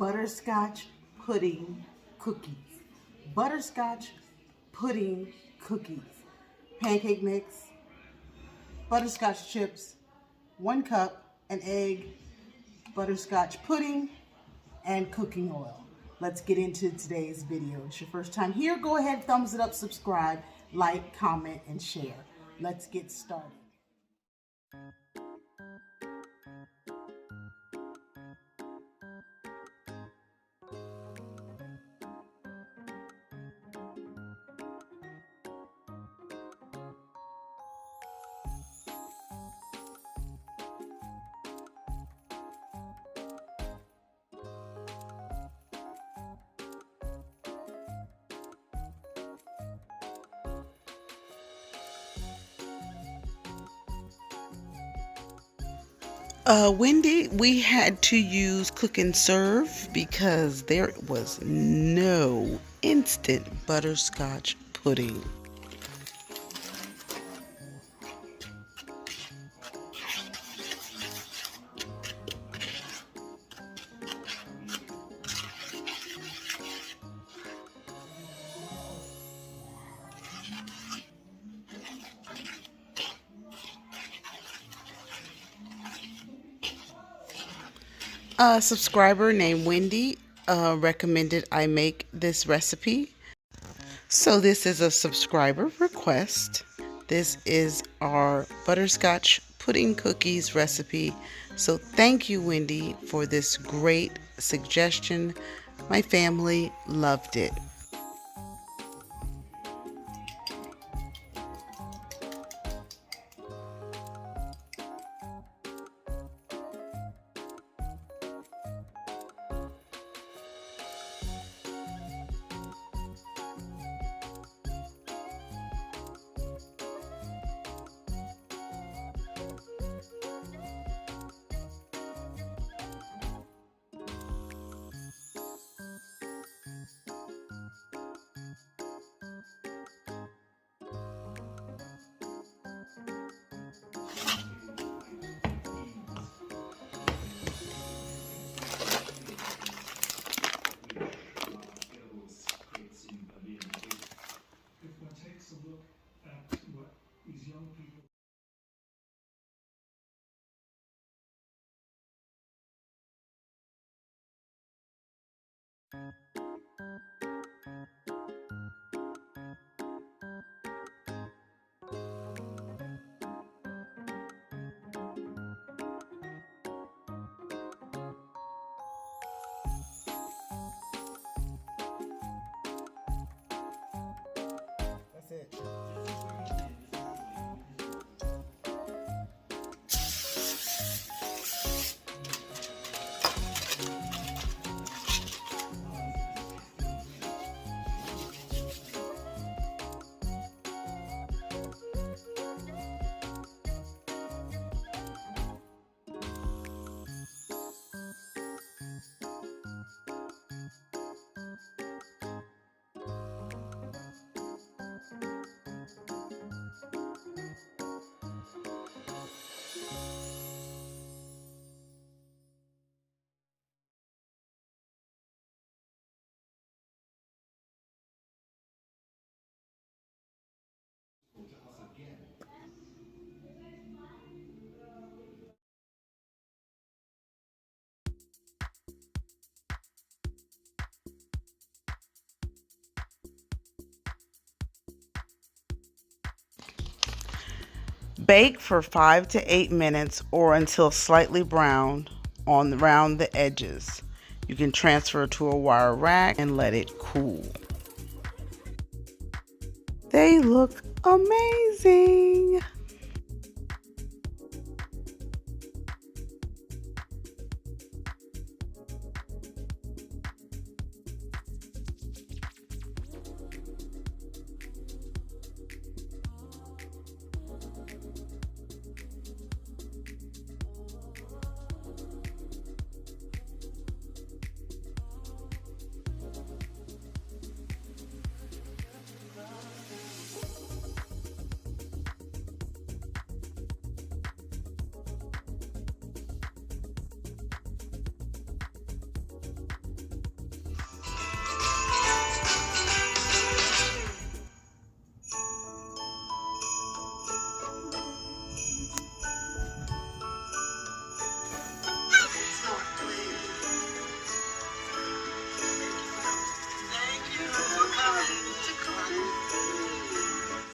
butterscotch pudding cookies. Butterscotch pudding cookies. Pancake mix, butterscotch chips, 1 cup, an egg, butterscotch pudding, and cooking oil. Let's get into today's video. If it's your first time here, go ahead, thumbs it up, subscribe, like, comment, and share. Let's get started. Wendy, we had to use cook and serve because there was no instant butterscotch pudding. A subscriber named Wendy recommended I make this recipe. So this is a subscriber request. This is our butterscotch pudding cookies recipe. So thank you, Wendy, for this great suggestion. My family loved it. That's it. Bake for 5 to 8 minutes or until slightly brown around the edges. You can transfer to a wire rack and let it cool. They look amazing.